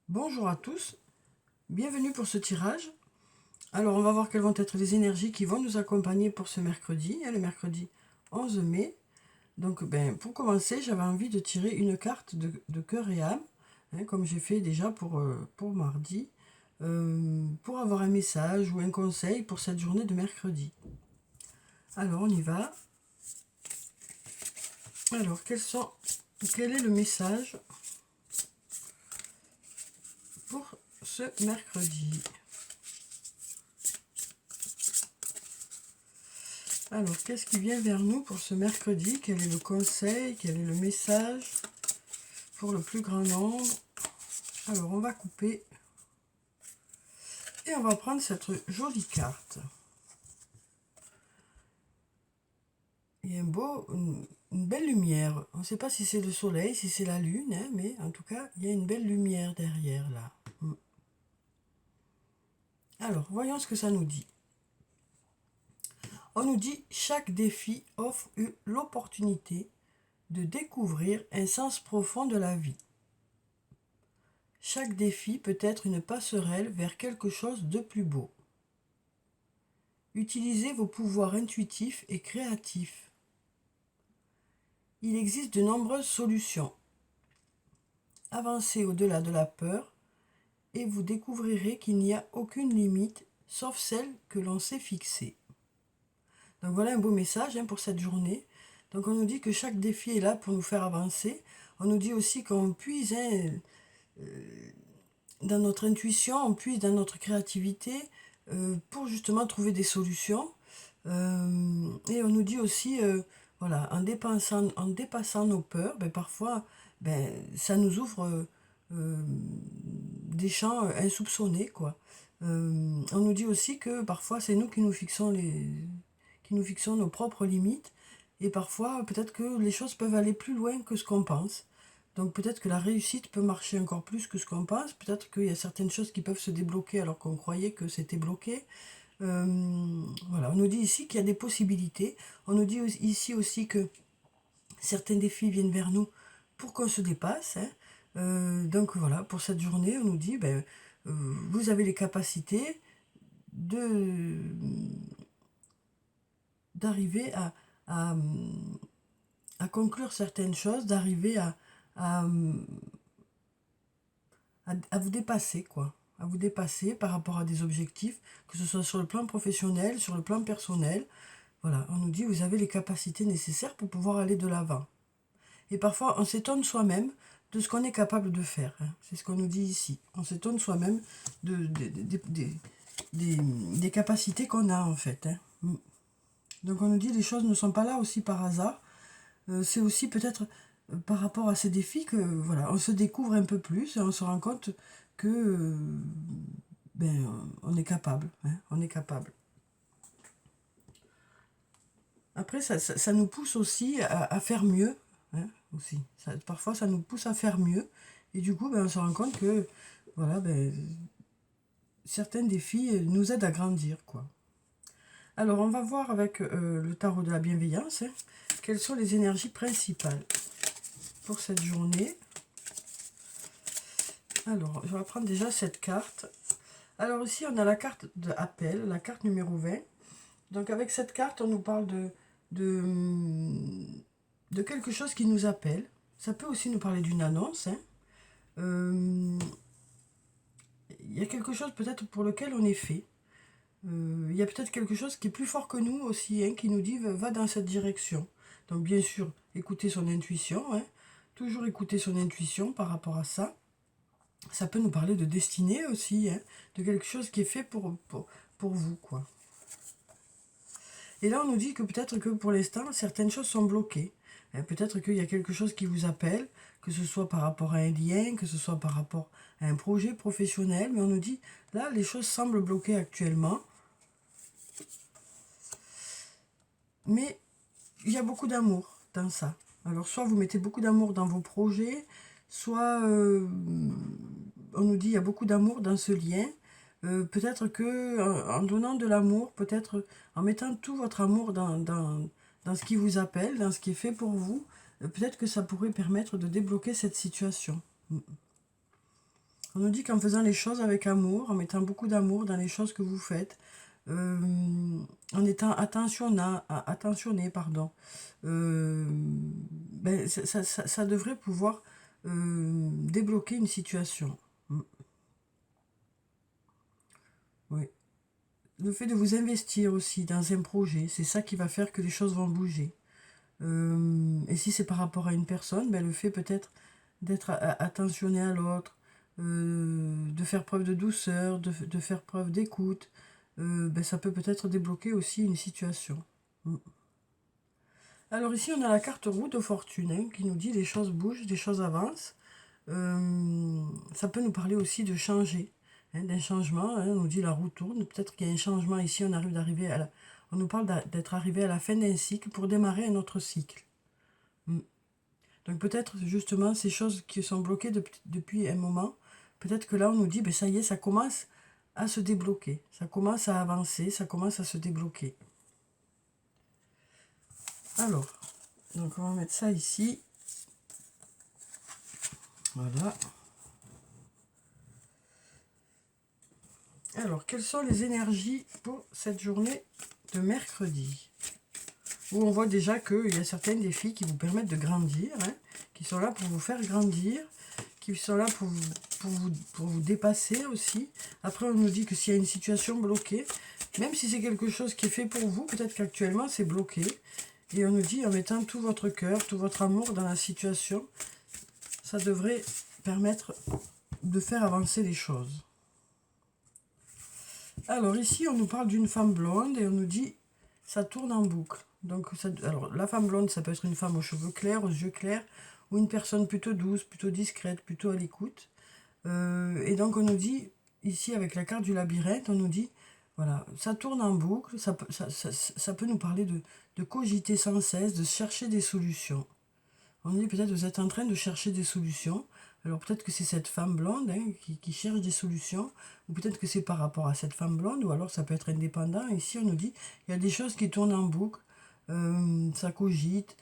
Bonjour à tous, bienvenue pour ce tirage. Alors on va voir quelles vont être les énergies qui vont nous accompagner pour ce mercredi, le mercredi 11 mai. Donc pour commencer, j'avais envie de tirer une carte de cœur et âme, comme j'ai fait déjà pour mardi, pour avoir un message ou un conseil pour cette journée de mercredi. Alors on y va. Alors quel est le message pour ce mercredi? Alors, qu'est-ce qui vient vers nous pour ce mercredi? Quel est le conseil? Quel est le message pour le plus grand nombre? Alors, on va couper et on va prendre cette jolie carte. Il y a une belle lumière. On ne sait pas si c'est le soleil, si c'est la lune, hein, mais en tout cas, il y a une belle lumière derrière là. Alors, voyons ce que ça nous dit. On nous dit chaque défi offre l'opportunité de découvrir un sens profond de la vie. Chaque défi peut être une passerelle vers quelque chose de plus beau. Utilisez vos pouvoirs intuitifs et créatifs. Il existe de nombreuses solutions. Avancez au-delà de la peur et vous découvrirez qu'il n'y a aucune limite sauf celle que l'on s'est fixée. Donc voilà un beau message pour cette journée. Donc on nous dit que chaque défi est là pour nous faire avancer. On nous dit aussi qu'on puise dans notre intuition, on puise dans notre créativité pour justement trouver des solutions. Et on nous dit aussi, voilà, en dépassant nos peurs, parfois, ça nous ouvre des champs insoupçonnés, quoi. On nous dit aussi que parfois, c'est nous qui nous fixons nos propres limites. Et parfois, peut-être que les choses peuvent aller plus loin que ce qu'on pense. Donc peut-être que la réussite peut marcher encore plus que ce qu'on pense. Peut-être qu'il y a certaines choses qui peuvent se débloquer alors qu'on croyait que c'était bloqué. Voilà, on nous dit ici qu'il y a des possibilités. On nous dit ici aussi que certains défis viennent vers nous pour qu'on se dépasse. Donc voilà, pour cette journée, on nous dit, vous avez les capacités d'arriver à, à conclure certaines choses, d'arriver à, à vous dépasser, quoi. À vous dépasser par rapport à des objectifs, que ce soit sur le plan professionnel, sur le plan personnel. Voilà, on nous dit vous avez les capacités nécessaires pour pouvoir aller de l'avant. Et parfois, on s'étonne soi-même de ce qu'on est capable de faire. C'est ce qu'on nous dit ici. On s'étonne soi-même des capacités qu'on a, en fait. Donc on nous dit les choses ne sont pas là aussi par hasard. C'est aussi peut-être par rapport à ces défis que voilà, on se découvre un peu plus et on se rend compte que on est capable. On est capable. Après, ça nous pousse aussi à faire mieux. Aussi. Parfois, ça nous pousse à faire mieux. Et du coup, on se rend compte que voilà, certains défis nous aident à grandir, quoi. Alors, on va voir avec le tarot de la bienveillance quelles sont les énergies principales pour cette journée. Alors, je vais prendre déjà cette carte. Alors ici, on a la carte de appel, la carte numéro 20. Donc avec cette carte, on nous parle de, de quelque chose qui nous appelle. Ça peut aussi nous parler d'une annonce. Il y a quelque chose peut-être pour lequel on est fait. Il y a peut-être quelque chose qui est plus fort que nous aussi, qui nous dit va dans cette direction. Donc bien sûr, écouter son intuition. Toujours écouter son intuition par rapport à ça. Ça peut nous parler de destinée aussi, de quelque chose qui est fait pour vous, quoi. Et là, on nous dit que peut-être que pour l'instant, certaines choses sont bloquées. Peut-être qu'il y a quelque chose qui vous appelle, que ce soit par rapport à un lien, que ce soit par rapport à un projet professionnel. Mais on nous dit, là, les choses semblent bloquées actuellement. Mais il y a beaucoup d'amour dans ça. Alors, soit vous mettez beaucoup d'amour dans vos projets, soit on nous dit il y a beaucoup d'amour dans ce lien. Peut-être que en donnant de l'amour, peut-être en mettant tout votre amour dans ce qui vous appelle, dans ce qui est fait pour vous, peut-être que ça pourrait permettre de débloquer cette situation. On nous dit qu'en faisant les choses avec amour, en mettant beaucoup d'amour dans les choses que vous faites, euh, en étant attentionné, pardon, ben, ça devrait pouvoir débloquer une situation. Oui. Le fait de vous investir aussi dans un projet, c'est ça qui va faire que les choses vont bouger. Et si c'est par rapport à une personne, ben le fait peut-être d'être attentionné à l'autre, de faire preuve de douceur, de faire preuve d'écoute, ben ça peut peut-être débloquer aussi une situation. Alors ici, on a la carte roue de fortune hein, qui nous dit les choses bougent, les choses avancent. Ça peut nous parler aussi de changer, hein, d'un changement. Hein, on nous dit la roue tourne. Peut-être qu'il y a un changement ici. On nous parle d'être arrivé à la fin d'un cycle pour démarrer un autre cycle. Donc peut-être justement ces choses qui sont bloquées depuis un moment, peut-être que là on nous dit, ben ça y est, ça commence à se débloquer. Ça commence à avancer, ça commence à se débloquer. Alors, donc on va mettre ça ici. Voilà. Alors, quelles sont les énergies pour cette journée de mercredi? Où on voit déjà qu'il y a certains défis qui vous permettent de grandir, hein, qui sont là pour vous faire grandir, qui sont là pour vous dépasser aussi. Après, on nous dit que s'il y a une situation bloquée, même si c'est quelque chose qui est fait pour vous, peut-être qu'actuellement c'est bloqué. Et on nous dit en mettant tout votre cœur, tout votre amour dans la situation, ça devrait permettre de faire avancer les choses. Alors ici, on nous parle d'une femme blonde et on nous dit ça tourne en boucle. Donc, alors, la femme blonde, ça peut être une femme aux cheveux clairs, aux yeux clairs, ou une personne plutôt douce, plutôt discrète, plutôt à l'écoute. Et donc, on nous dit, ici, avec la carte du labyrinthe, on nous dit, voilà, ça tourne en boucle, ça peut nous parler de cogiter sans cesse, de chercher des solutions. On nous dit peut-être vous êtes en train de chercher des solutions. Alors peut-être que c'est cette femme blonde hein, qui cherche des solutions, ou peut-être que c'est par rapport à cette femme blonde, ou alors ça peut être indépendant. Ici on nous dit il y a des choses qui tournent en boucle, ça cogite,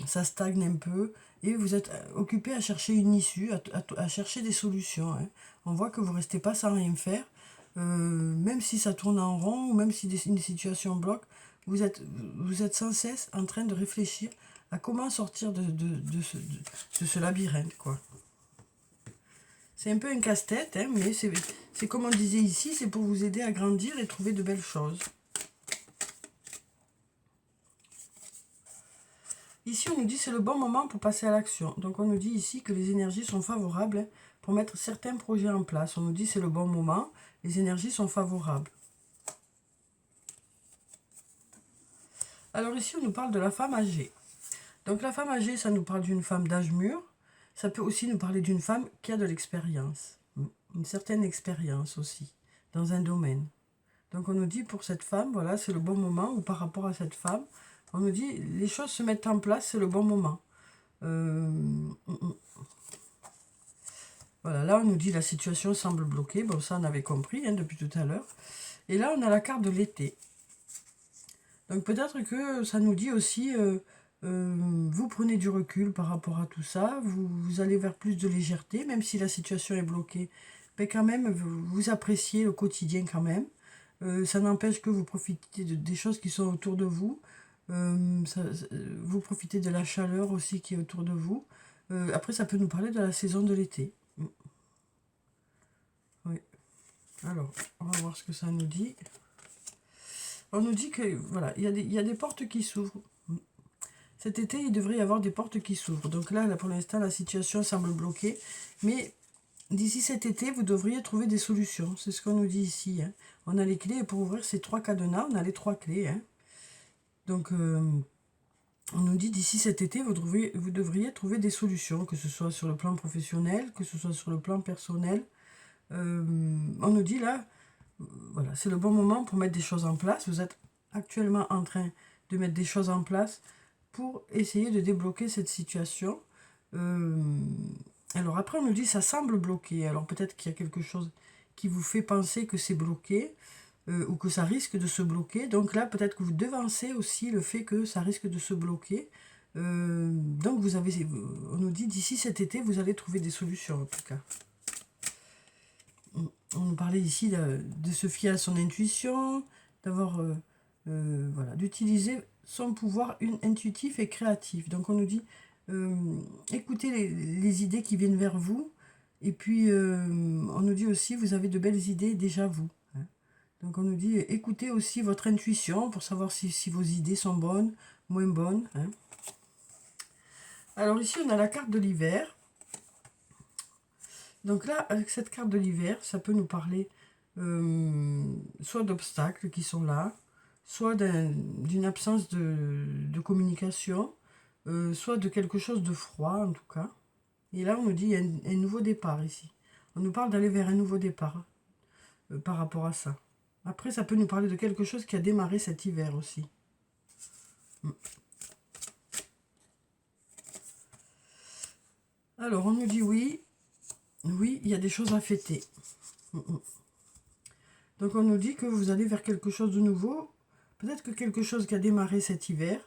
ça stagne un peu, et vous êtes occupé à chercher une issue, à chercher des solutions. Hein. On voit que vous ne restez pas sans rien faire, même si ça tourne en rond, ou même si une situation bloque, vous êtes sans cesse en train de réfléchir à comment sortir de ce labyrinthe, quoi. C'est un peu un casse-tête, hein, mais c'est comme on disait ici, c'est pour vous aider à grandir et trouver de belles choses. Ici, on nous dit c'est le bon moment pour passer à l'action. Donc, on nous dit ici que les énergies sont favorables hein, pour mettre certains projets en place. On nous dit c'est le bon moment, les énergies sont favorables. Alors ici, on nous parle de la femme âgée. Donc la femme âgée, ça nous parle d'une femme d'âge mûr. Ça peut aussi nous parler d'une femme qui a de l'expérience. Une certaine expérience aussi, dans un domaine. Donc on nous dit pour cette femme, voilà, c'est le bon moment. Ou par rapport à cette femme, on nous dit les choses se mettent en place, c'est le bon moment. Voilà, là on nous dit la situation semble bloquée. Bon, ça on avait compris hein, depuis tout à l'heure. Et là on a la carte de l'été. Donc peut-être que ça nous dit aussi... vous prenez du recul par rapport à tout ça, vous allez vers plus de légèreté, même si la situation est bloquée, mais quand même, vous appréciez le quotidien quand même. Ça n'empêche que vous profitez des choses qui sont autour de vous, vous profitez de la chaleur aussi qui est autour de vous. Après, ça peut nous parler de la saison de l'été. Oui. Alors, on va voir ce que ça nous dit. On nous dit que, voilà, il y a des portes qui s'ouvrent. Cet été, il devrait y avoir des portes qui s'ouvrent. Donc là, pour l'instant, la situation semble bloquée. Mais d'ici cet été, vous devriez trouver des solutions. C'est ce qu'on nous dit ici. Hein. On a les clés. Et pour ouvrir ces 3 cadenas, on a les 3 clés. Hein. Donc, on nous dit d'ici cet été, vous devriez trouver des solutions. Que ce soit sur le plan professionnel, que ce soit sur le plan personnel. On nous dit là, voilà, c'est le bon moment pour mettre des choses en place. Vous êtes actuellement en train de mettre des choses en place pour essayer de débloquer cette situation. Alors après, on nous dit ça semble bloqué. Alors peut-être qu'il y a quelque chose qui vous fait penser que c'est bloqué ou que ça risque de se bloquer. Donc là, peut-être que vous devancez aussi le fait que ça risque de se bloquer. Donc on nous dit d'ici cet été, vous allez trouver des solutions en tout cas. on nous parlait ici de se fier à son intuition, d'avoir, voilà, d'utiliser son pouvoir intuitif et créatif. Donc on nous dit, écoutez les idées qui viennent vers vous, et puis on nous dit aussi, vous avez de belles idées déjà vous. Hein. Donc on nous dit, écoutez aussi votre intuition pour savoir si vos idées sont bonnes, moins bonnes. Hein. Alors ici on a la carte de l'hiver. Donc là, avec cette carte de l'hiver, ça peut nous parler soit d'obstacles qui sont là, soit d'une absence de communication, soit de quelque chose de froid en tout cas. Et là, on nous dit il y a un nouveau départ ici. On nous parle d'aller vers un nouveau départ par rapport à ça. Après, ça peut nous parler de quelque chose qui a démarré cet hiver aussi. Alors, on nous dit oui, il y a des choses à fêter. Donc, on nous dit que vous allez vers quelque chose de nouveau. Peut-être que quelque chose qui a démarré cet hiver,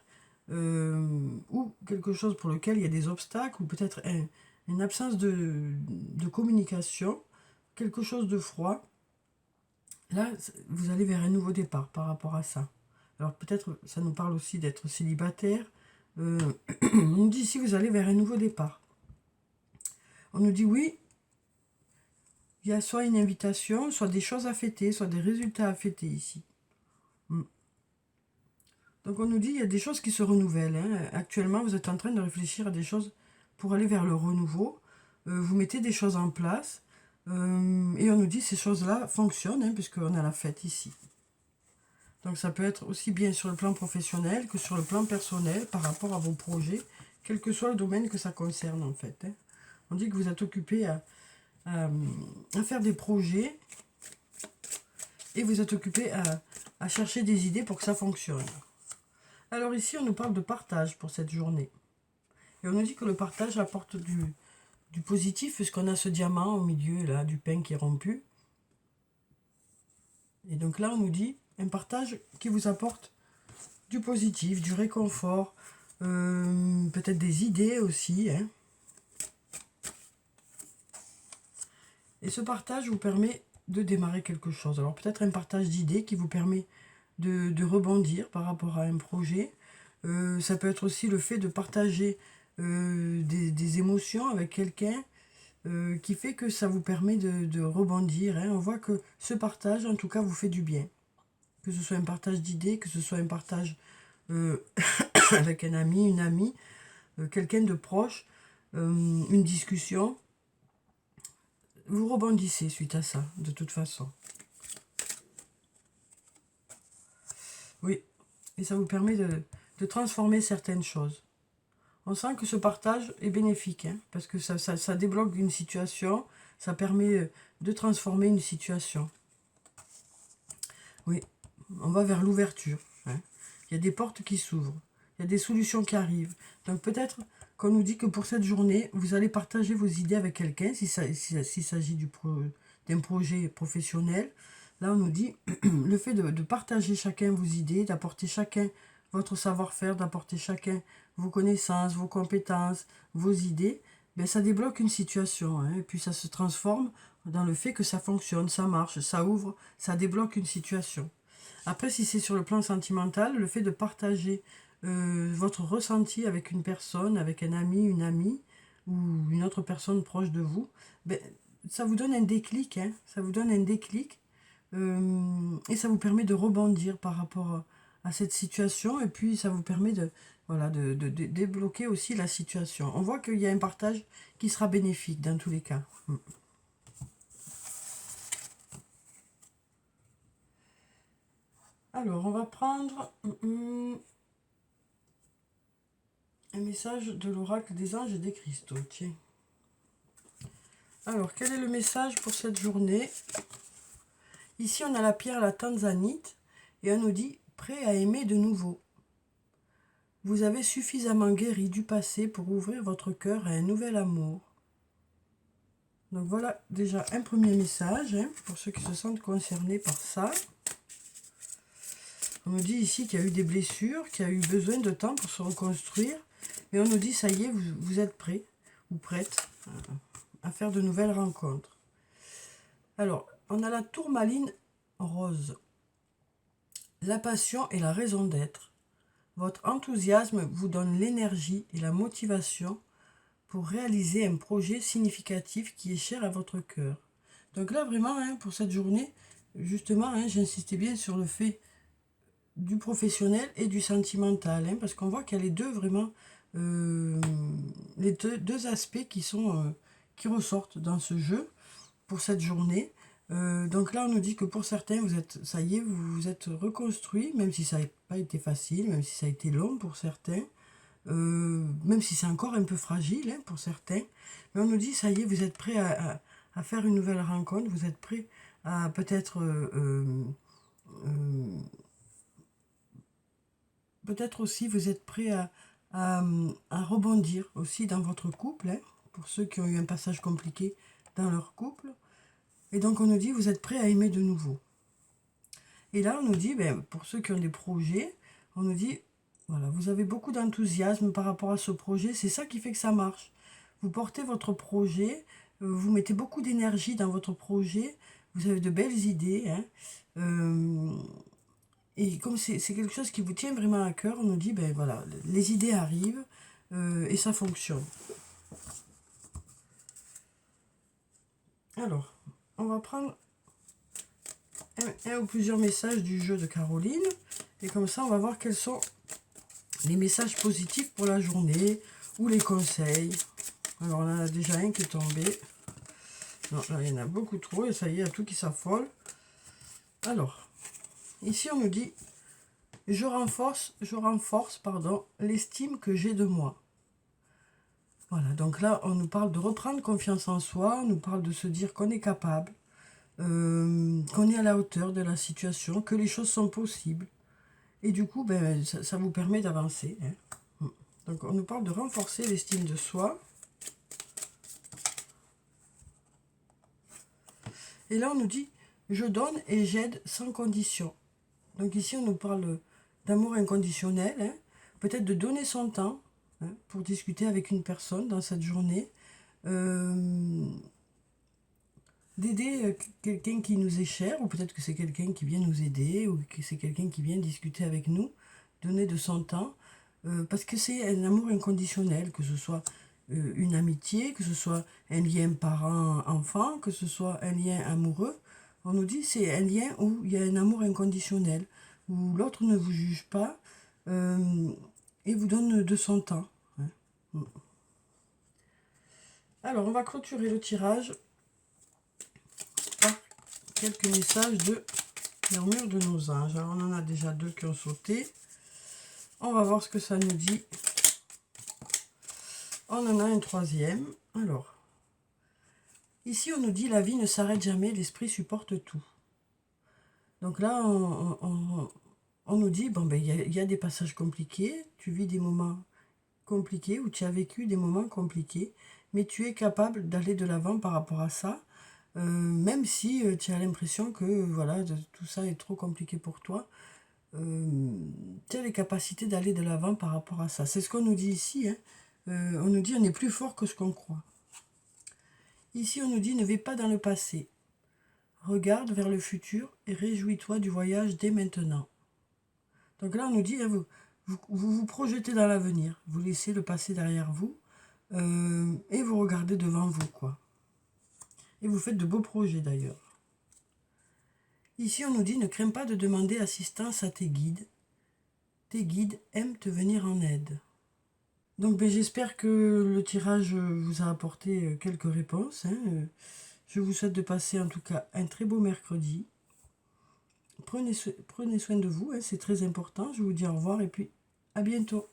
ou quelque chose pour lequel il y a des obstacles, ou peut-être une absence de communication, quelque chose de froid. Là, vous allez vers un nouveau départ par rapport à ça. Alors peut-être, ça nous parle aussi d'être célibataire. On nous dit ici, vous allez vers un nouveau départ. On nous dit oui, il y a soit une invitation, soit des choses à fêter, soit des résultats à fêter ici. Donc on nous dit, il y a des choses qui se renouvellent. Hein. Actuellement, vous êtes en train de réfléchir à des choses pour aller vers le renouveau. Vous mettez des choses en place. Et on nous dit, ces choses-là fonctionnent, hein, puisqu'on a la fête ici. Donc ça peut être aussi bien sur le plan professionnel que sur le plan personnel par rapport à vos projets, quel que soit le domaine que ça concerne en fait. Hein. On dit que vous êtes occupé à faire des projets et vous êtes occupé à chercher des idées pour que ça fonctionne. Alors ici, on nous parle de partage pour cette journée. Et on nous dit que le partage apporte du positif, puisqu'on a ce diamant au milieu là, du pain qui est rompu. Et donc là, on nous dit un partage qui vous apporte du positif, du réconfort, peut-être des idées aussi. Hein. Et ce partage vous permet de démarrer quelque chose. Alors peut-être un partage d'idées qui vous permet de rebondir par rapport à un projet. Ça peut être aussi le fait de partager des émotions avec quelqu'un qui fait que ça vous permet de rebondir. Hein. On voit que ce partage, en tout cas, vous fait du bien. Que ce soit un partage d'idées, que ce soit un partage avec un ami, une amie, quelqu'un de proche, une discussion. Vous rebondissez suite à ça, de toute façon. Oui, et ça vous permet de transformer certaines choses. On sent que ce partage est bénéfique, hein, parce que ça débloque une situation, ça permet de transformer une situation. Oui, on va vers l'ouverture. Hein. Il y a des portes qui s'ouvrent, il y a des solutions qui arrivent. Donc peut-être qu'on nous dit que pour cette journée, vous allez partager vos idées avec quelqu'un, s'il s'agit d'un projet professionnel. Là, on nous dit le fait de partager chacun vos idées, d'apporter chacun votre savoir-faire, d'apporter chacun vos connaissances, vos compétences, vos idées, ben ça débloque une situation. Hein, et puis ça se transforme dans le fait que ça fonctionne, ça marche, ça ouvre, ça débloque une situation. Après, si c'est sur le plan sentimental, le fait de partager votre ressenti avec une personne, avec un ami, une amie, ou une autre personne proche de vous, ben, ça vous donne un déclic. Hein, ça vous donne un déclic. Et ça vous permet de rebondir par rapport à cette situation, et puis ça vous permet de débloquer aussi la situation. On voit qu'il y a un partage qui sera bénéfique dans tous les cas. Alors, on va prendre un message de l'oracle des anges et des cristaux. Tiens. Alors, quel est le message pour cette journée ? Ici, on a la pierre, la tanzanite, et on nous dit « prêt à aimer de nouveau ». Vous avez suffisamment guéri du passé pour ouvrir votre cœur à un nouvel amour. Donc voilà déjà un premier message, hein, pour ceux qui se sentent concernés par ça. On nous dit ici qu'il y a eu des blessures, qu'il y a eu besoin de temps pour se reconstruire. Mais on nous dit, ça y est, vous êtes prêts ou prêtes à faire de nouvelles rencontres. Alors, on a la tourmaline rose. La passion et la raison d'être. Votre enthousiasme vous donne l'énergie et la motivation pour réaliser un projet significatif qui est cher à votre cœur. Donc là, vraiment, hein, pour cette journée, justement, hein, j'insistais bien sur le fait du professionnel et du sentimental, hein, parce qu'on voit qu'il y a les deux vraiment, les deux aspects qui ressortent dans ce jeu pour cette journée. Donc là, on nous dit que pour certains, ça y est, vous vous êtes reconstruit, même si ça n'a pas été facile, même si ça a été long pour certains, même si c'est encore un peu fragile, hein, pour certains. Mais on nous dit, ça y est, vous êtes prêt à faire une nouvelle rencontre, vous êtes prêt à peut-être peut-être aussi vous êtes prêt à rebondir aussi dans votre couple, hein, pour ceux qui ont eu un passage compliqué dans leur couple. Et donc on nous dit, vous êtes prêt à aimer de nouveau. Et là, on nous dit, ben, pour ceux qui ont des projets, on nous dit, voilà, vous avez beaucoup d'enthousiasme par rapport à ce projet, c'est ça qui fait que ça marche. Vous portez votre projet, vous mettez beaucoup d'énergie dans votre projet, vous avez de belles idées, hein, et comme c'est quelque chose qui vous tient vraiment à cœur, on nous dit, ben voilà, les idées arrivent et ça fonctionne. Alors, on va prendre un ou plusieurs messages du jeu de Caroline. Et comme ça, on va voir quels sont les messages positifs pour la journée ou les conseils. Alors, on en a déjà un qui est tombé. Non, là, il y en a beaucoup trop et ça y est, il y a tout qui s'affole. Alors, ici, on nous dit, je renforce l'estime que j'ai de moi. Voilà, donc là, on nous parle de reprendre confiance en soi, on nous parle de se dire qu'on est capable, qu'on est à la hauteur de la situation, que les choses sont possibles. Et du coup, ben, ça vous permet d'avancer, hein. Donc, on nous parle de renforcer l'estime de soi. Et là, on nous dit, je donne et j'aide sans condition. Donc ici, on nous parle d'amour inconditionnel, hein. Peut-être de donner son temps, hein, pour discuter avec une personne dans cette journée. D'aider quelqu'un qui nous est cher, ou peut-être que c'est quelqu'un qui vient nous aider, ou que c'est quelqu'un qui vient discuter avec nous, donner de son temps, parce que c'est un amour inconditionnel, que ce soit une amitié, que ce soit un lien parent-enfant, que ce soit un lien amoureux. On nous dit c'est un lien où il y a un amour inconditionnel, où l'autre ne vous juge pas et vous donne de son temps, hein. Alors, on va clôturer le tirage par quelques messages de murmure de nos anges. Alors, on en a déjà deux qui ont sauté. On va voir ce que ça nous dit. On en a un troisième. Alors, ici, on nous dit la vie ne s'arrête jamais, l'esprit supporte tout. Donc là, on nous dit, bon, ben, y a des passages compliqués, tu vis des moments compliqués ou tu as vécu des moments compliqués, mais tu es capable d'aller de l'avant par rapport à ça, même si tu as l'impression que voilà, tout ça est trop compliqué pour toi. Tu as les capacités d'aller de l'avant par rapport à ça. C'est ce qu'on nous dit ici, hein. On nous dit on est plus fort que ce qu'on croit. Ici, on nous dit ne vais pas dans le passé. Regarde vers le futur et réjouis-toi du voyage dès maintenant. Donc là, on nous dit, hein, vous projetez dans l'avenir. Vous laissez le passé derrière vous et vous regardez devant vous, quoi. Et vous faites de beaux projets, d'ailleurs. Ici, on nous dit, ne crains pas de demander assistance à tes guides. Tes guides aiment te venir en aide. Donc, ben, j'espère que le tirage vous a apporté quelques réponses, hein. Je vous souhaite de passer en tout cas un très beau mercredi. Prenez soin de vous, hein, c'est très important. Je vous dis au revoir et puis à bientôt.